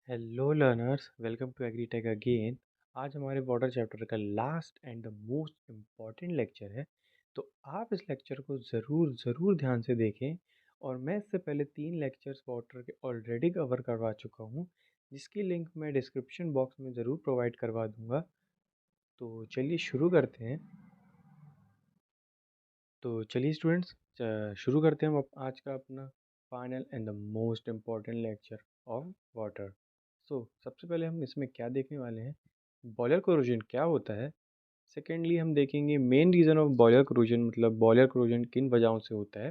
Hello learners, welcome to Agritech again. आज हमारे water chapter का last and the most important lecture है। तो आप इस लेक्चर को ज़रूर ज़रूर ध्यान से देखें। और मैं इससे पहले 3 लेक्चर्स वाटर के ऑलरेडी कवर करवा चुका हूँ, जिसकी लिंक मैं डिस्क्रिप्शन बॉक्स में ज़रूर प्रोवाइड करवा दूँगा। तो चलिए शुरू करते हैं। तो चलिए स्टूडेंट्स, शुरू करते हैं हम आज का अपना final and the most important lecture of water. So सबसे पहले हम इसमें क्या देखने वाले हैं, बॉयलर कोरोजन क्या होता है। सेकेंडली हम देखेंगे main reason of boiler corrosion, मतलब बॉयलर कोरोजन किन वजहों से होता है।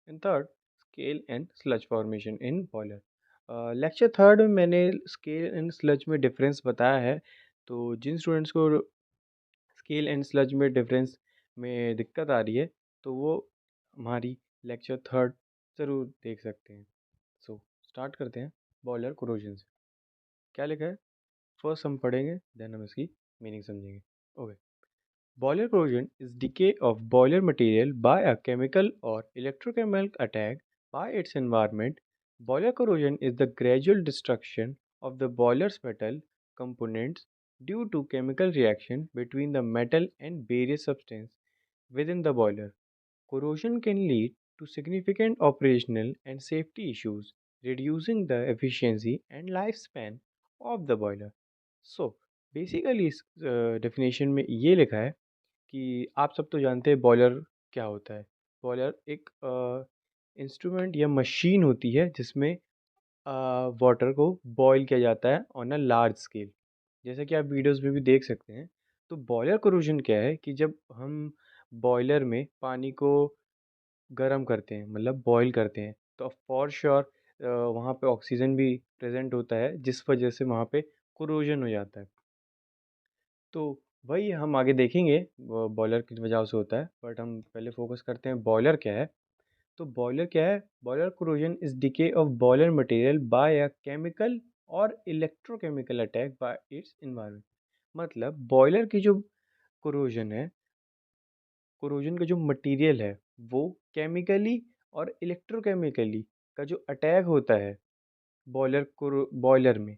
And third, scale and sludge formation in boiler. Lecture third में मैंने स्केल एंड स्लज में डिफरेंस बताया है। तो जिन स्टूडेंट्स को स्केल एंड स्लज में डिफरेंस में दिक्कत आ रही है, तो वो हमारी लेक्चर थर्ड ज़रूर देख सकते हैं। सो स्टार्ट करते हैं बॉयलर कोरोजन से। क्या लिखा है फर्स्ट हम पढ़ेंगे, देन हम इसकी मीनिंग समझेंगे। Okay, boiler corrosion is decay of boiler material by a chemical और electrochemical attack by its environment. Boiler corrosion is the gradual destruction of the boiler's metal components due to chemical reaction between the metal and various substances within the boiler. Corrosion can lead to significant operational and safety issues, reducing the efficiency and lifespan of the boiler. So, basically इस definition में ये लिखा है कि आप सब तो जानते हैं बॉयलर क्या होता है। बॉयलर एक इंस्ट्रूमेंट या मशीन होती है जिसमें वाटर को बॉईल किया जाता है ऑन अ लार्ज स्केल, जैसा कि आप वीडियोस में भी देख सकते हैं। तो बॉयलर कोरोजन क्या है कि जब हम बॉयलर में पानी को गर्म करते हैं, मतलब बॉईल करते हैं, तो फॉर श्योर वहाँ पे ऑक्सीजन भी प्रेजेंट होता है, जिस वजह से वहाँ पे कोरोजन हो जाता है। तो वही हम आगे देखेंगे वो बॉयलर किस वजह से होता है, बट हम पहले फोकस करते हैं बॉयलर क्या है। तो बॉयलर क्या है, boiler corrosion is decay of boiler material by a chemical और electrochemical attack by its environment. मतलब बॉयलर की जो कोरोजन है, कोरोजन का जो मटेरियल है, वो केमिकली और इलेक्ट्रोकेमिकली का जो अटैक होता है बॉयलर में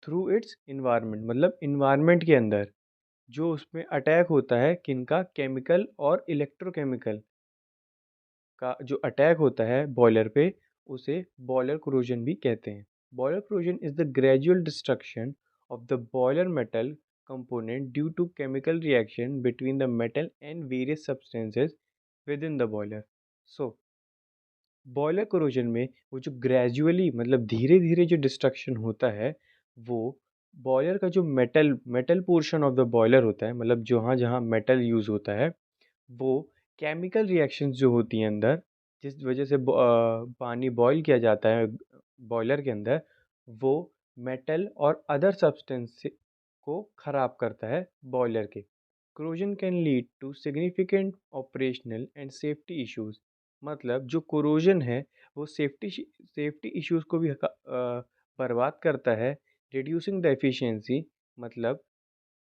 थ्रू इट्स इन्वायरमेंट, मतलब इन्वायरमेंट के अंदर जो उसमें अटैक होता है, किनका, केमिकल और इलेक्ट्रोकेमिकल का जो अटैक होता है बॉयलर पे, उसे बॉयलर कोरोजन भी कहते हैं। Boiler corrosion is the gradual destruction of the boiler metal component due to chemical reaction between the metal and various substances within the boiler. So boiler corrosion में वो जो gradually, मतलब धीरे धीरे जो डिस्ट्रक्शन होता है, वो बॉयलर का जो metal metal portion of the boiler होता है, मतलब जहाँ जहाँ मेटल यूज़ होता है, वो केमिकल रिएक्शंस जो होती हैं अंदर, जिस वजह से पानी बॉईल किया जाता है बॉयलर के अंदर, वो मेटल और अदर सब्सटेंस को ख़राब करता है बॉयलर के। Corrosion can lead to significant operational and safety issues. मतलब जो कोरोजन है वो सेफ्टी इश्यूज को भी बर्बाद करता है। रिड्यूसिंग द एफिशिएंसी, मतलब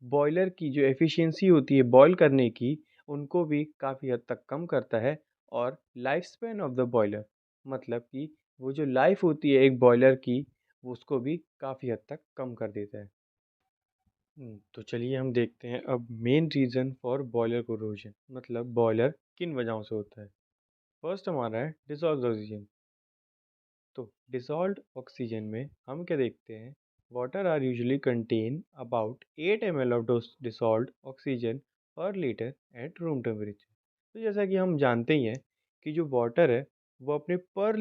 बॉयलर की जो एफिशिएंसी होती है बॉयल करने की, उनको भी काफ़ी हद तक कम करता है। और life span of the boiler, मतलब कि वो जो लाइफ होती है एक बॉयलर की, वो उसको भी काफ़ी हद तक कम कर देता है। तो चलिए हम देखते हैं अब main reason for boiler corrosion, मतलब बॉयलर किन वजहों से होता है। फर्स्ट हमारा है डिसॉल्व ऑक्सीजन। तो डिसॉल्व्ड ऑक्सीजन में हम क्या देखते हैं, water are usually contain about 8 ml of dissolved oxygen per litre at room temperature. तो जैसा कि हम जानते ही हैं कि जो वाटर है वो अपने पर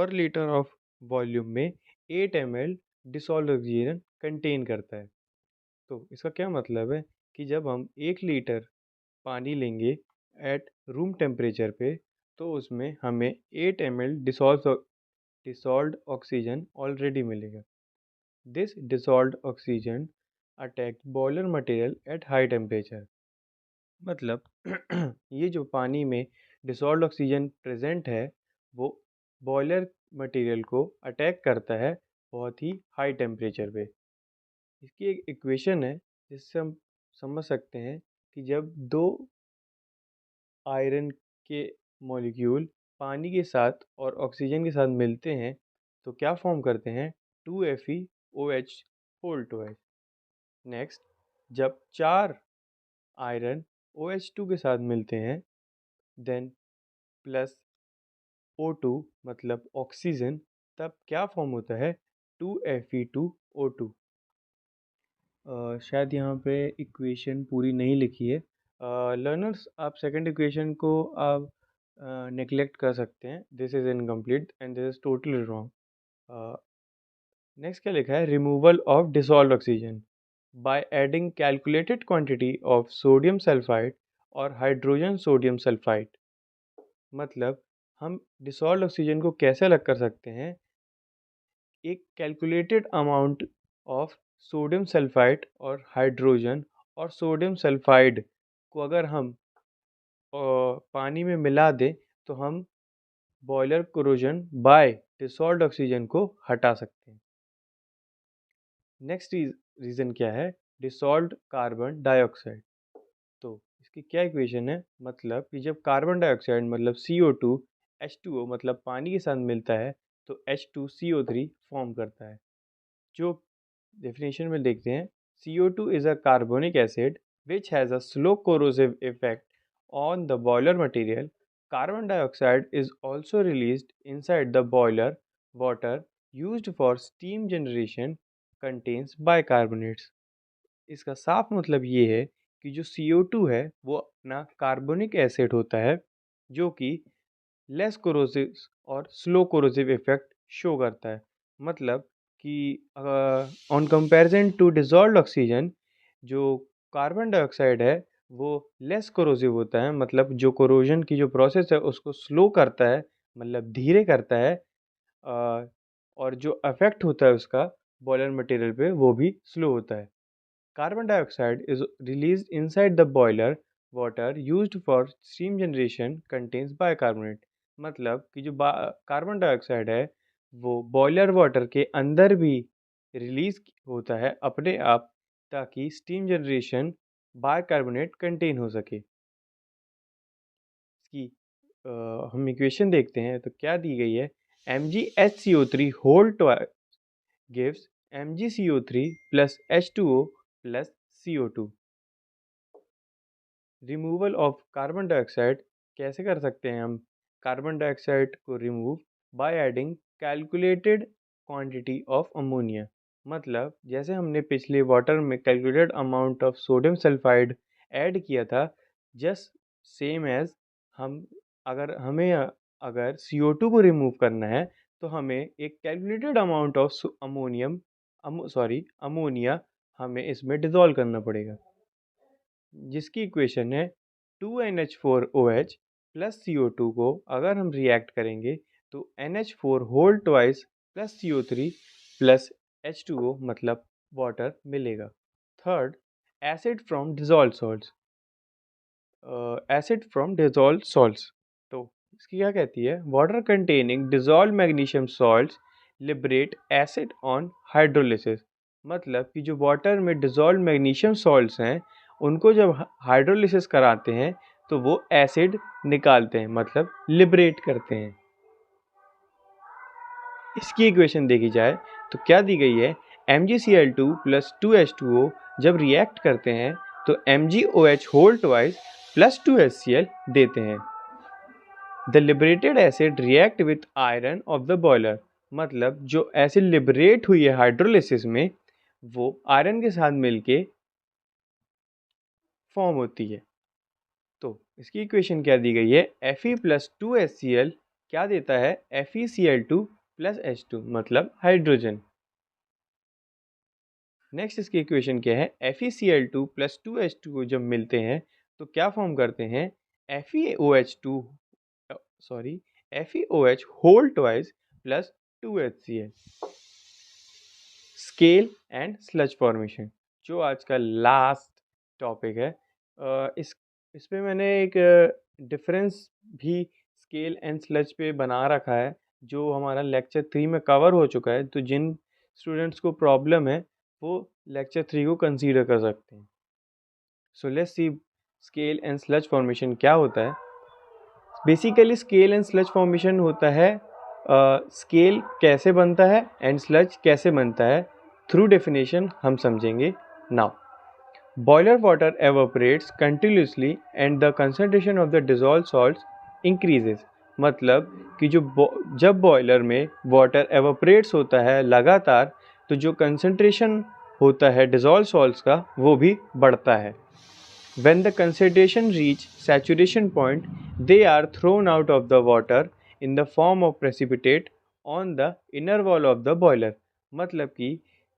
लीटर ऑफ वॉल्यूम में 8 ml डिसॉल्व्ड ऑक्सीजन कंटेन करता है। तो इसका क्या मतलब है कि जब हम 1 लीटर पानी लेंगे एट रूम टेम्परेचर पे, तो उसमें हमें 8 ml dissolved oxygen ऑलरेडी मिलेगा। This dissolved oxygen attacks boiler material at high temperature. मतलब ये जो पानी में डिसॉल्व्ड ऑक्सीजन प्रेजेंट है, वो बॉयलर मटेरियल को अटैक करता है बहुत ही हाई टेम्परेचर पे। इसकी एक इक्वेशन है जिससे हम समझ सकते हैं कि जब दो आयरन के मॉलिक्यूल पानी के साथ और ऑक्सीजन के साथ मिलते हैं, तो क्या फॉर्म करते हैं, 2FeOH होल ट्वाइस। नेक्स्ट, जब 4 आयरन OH2 के साथ मिलते हैं देन प्लस O2 मतलब ऑक्सीजन, तब क्या फॉर्म होता है 2Fe2O2। शायद यहाँ पे इक्वेशन पूरी नहीं लिखी है। लर्नर्स, आप सेकंड इक्वेशन को आप नेग्लेक्ट कर सकते हैं। This is incomplete and this is totally wrong. Next क्या लिखा है, removal of dissolve oxygen by adding calculated quantity of sodium sulphide और हाइड्रोजन सोडियम सल्फाइड। मतलब हम डिसॉल्व ऑक्सीजन को कैसे अलग कर सकते हैं, एक calculated amount of sodium sulphide और हाइड्रोजन और सोडियम सल्फाइड को अगर हम पानी में मिला दें तो हम boiler corrosion by dissolved oxygen को हटा सकते हैं। नेक्स्ट रीज़न क्या है, डिसॉल्व्ड कार्बन डाइऑक्साइड। तो इसकी क्या इक्वेशन है, मतलब कि जब कार्बन डाइऑक्साइड मतलब CO2 H2O मतलब पानी के साथ मिलता है तो H2CO3 फॉर्म करता है। जो डेफिनेशन में देखते हैं, CO2 is a carbonic acid which has a slow corrosive effect on the boiler material. Carbon dioxide is also released inside the boiler water used for steam generation contains bicarbonates. इसका साफ मतलब ये है कि जो CO2 है वो अपना कार्बोनिक एसिड होता है जो कि लेस कोरोसिव और स्लो कोरोसिव इफेक्ट शो करता है। मतलब कि on comparison to dissolved oxygen, जो कार्बन डाइऑक्साइड है वो लेस कोरोसिव होता है, मतलब जो कोरोजन की जो प्रोसेस है उसको स्लो करता है, मतलब धीरे करता है। और जो अफेक्ट होता है उसका बॉयलर मटेरियल पे वो भी स्लो होता है। Carbon dioxide is released inside the boiler water used for steam generation contains bicarbonate। मतलब कि जो कार्बन डाइऑक्साइड है वो बॉयलर वाटर के अंदर भी रिलीज होता है अपने आप, ताकि स्टीम जनरेशन बाइकार्बोनेट कंटेन हो सके। इसकी हम इक्वेशन देखते हैं तो क्या दी गई है, MgHCO3 whole gives MgCO3 plus H2O plus CO2। Removal of carbon dioxide कैसे कर सकते हैं हम, कार्बन डाइऑक्साइड को remove by adding calculated quantity of ammonia. मतलब जैसे हमने पिछले वाटर में calculated amount of sodium sulphide add किया था, जस्ट सेम एज हम अगर CO2 को रिमूव करना है तो हमें एक कैलकुलेटेड अमाउंट ऑफ अमोनिया हमें इसमें डिज़ोल्व करना पड़ेगा, जिसकी इक्वेशन है 2NH4OH प्लस CO2 को अगर हम रिएक्ट करेंगे तो NH4 whole twice plus CO3 plus H2O मतलब वाटर मिलेगा। Third, acid from dissolve salts. Acid from dissolve salts, तो इसकी क्या कहती है, water containing dissolve magnesium salts liberate acid on hydrolysis. मतलब कि जो वाटर में डिजॉल्व मैग्नीशियम सॉल्ट्स हैं उनको जब हाइड्रोलिसिस कराते हैं तो वो एसिड निकालते हैं, मतलब लिबरेट करते हैं। इसकी इक्वेशन देखी जाए तो क्या दी गई है, MgCl2 प्लस 2H2O जब रिएक्ट करते हैं तो MgOH whole twice plus 2HCl देते हैं। The liberated acid react with iron of the boiler. मतलब जो एसिड लिबरेट हुई है हाइड्रोलिसिस में वो आयरन के साथ मिलके फॉर्म होती है। तो इसकी इक्वेशन क्या दी गई है, Fe प्लस 2HCl क्या देता है, FeCl2 प्लस H2 मतलब हाइड्रोजन। नेक्स्ट इसकी इक्वेशन क्या है, FeCl2 प्लस 2H2 जब मिलते हैं तो क्या फॉर्म करते हैं, FeOH whole twice plus 2HCl। Scale and sludge formation, जो आज का लास्ट टॉपिक है। इस पे मैंने एक डिफरेंस भी स्केल एंड स्लज पे बना रखा है जो हमारा लेक्चर 3 में कवर हो चुका है। तो जिन स्टूडेंट्स को प्रॉब्लम है वो लेक्चर 3 को कंसीडर कर सकते हैं। So let's see scale and sludge formation क्या होता है। Basically scale and sludge formation होता है स्केल कैसे बनता है एंड स्लज कैसे बनता है, थ्रू डेफिनेशन हम समझेंगे now. Boiler water evaporates continuously and the concentration of the dissolve salts increases. मतलब कि जब बॉयलर में वाटर एवापोरेट्स होता है लगातार, तो जो कंसंट्रेशन होता है डिजॉल्व सॉल्ट्स का वो भी बढ़ता है। When the concentration reach saturation point, they are thrown out of the water in the form of precipitate on the inner wall of the boiler। मतलब कि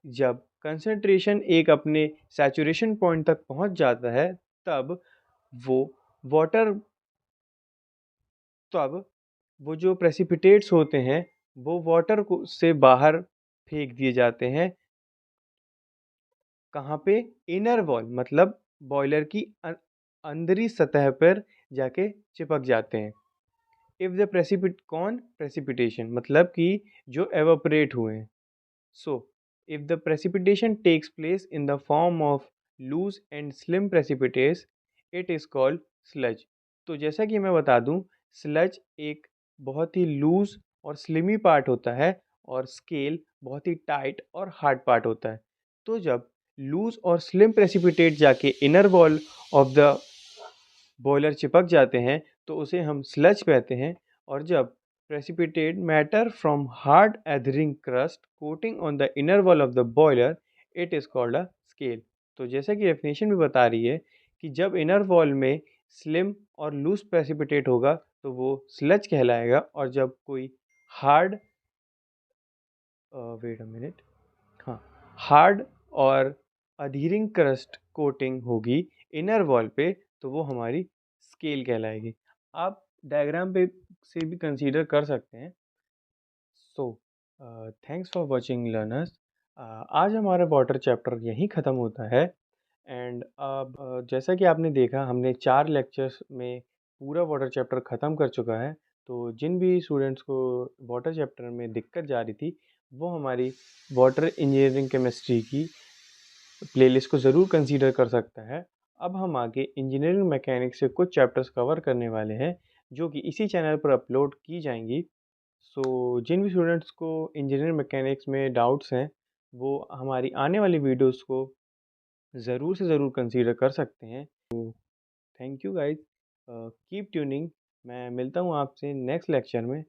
जब कंसंट्रेशन एक अपने सैचुरेशन पॉइंट तक पहुंच जाता है, तब वो वाटर तब वो जो प्रेसिपिटेट्स होते हैं वो वाटर को से बाहर फेंक दिए जाते हैं। कहाँ पे? इनर वॉल, मतलब बॉयलर की अंदरी सतह पर जाके चिपक जाते हैं। इफ द प्रेसिपिटेशन, मतलब कि जो एवापोरेट हुए हैं। So if the precipitation takes place in the form of loose and slim precipitates, it is called sludge. तो जैसा कि मैं बता दूं, स्लज एक बहुत ही लूज और स्लिमी पार्ट होता है और स्केल बहुत ही टाइट और हार्ड पार्ट होता है। तो जब लूज और स्लिम प्रेसिपिटेट जाके inner wall of the boiler चिपक जाते हैं तो उसे हम स्लज कहते हैं। और जब precipitate matter from hard adhering crust coating on the inner wall of the boiler, it is called a scale. तो जैसा कि डेफिनेशन भी बता रही है कि जब इनर वॉल में स्लिम और लूज प्रेसिपिटेट होगा तो वो स्लज कहलाएगा, और जब कोई हार्ड वेट अ मिनट हाँ हार्ड और अधीरिंग क्रस्ट कोटिंग होगी इनर वॉल पे तो वो हमारी स्केल कहलाएगी। आप डायग्राम पे से भी कंसीडर कर सकते हैं। So thanks for watching learners. आज हमारा वाटर चैप्टर यहीं ख़त्म होता है। एंड अब जैसा कि आपने देखा, हमने 4 लेक्चर्स में पूरा वाटर चैप्टर ख़त्म कर चुका है। तो जिन भी स्टूडेंट्स को वाटर चैप्टर में दिक्कत जा रही थी, वो हमारी वाटर इंजीनियरिंग केमिस्ट्री की प्लेलिस्ट को ज़रूर कंसीडर कर सकता है। अब हम आगे इंजीनियरिंग मैकेनिक्स से कुछ चैप्टर्स कवर करने वाले हैं, जो कि इसी चैनल पर अपलोड की जाएंगी। सो जिन भी स्टूडेंट्स को इंजीनियरिंग मैकेनिक्स में डाउट्स हैं, वो हमारी आने वाली वीडियोस को ज़रूर से ज़रूर कंसीडर कर सकते हैं। Thank you guys, keep tuning. मैं मिलता हूँ आपसे नेक्स्ट लेक्चर में।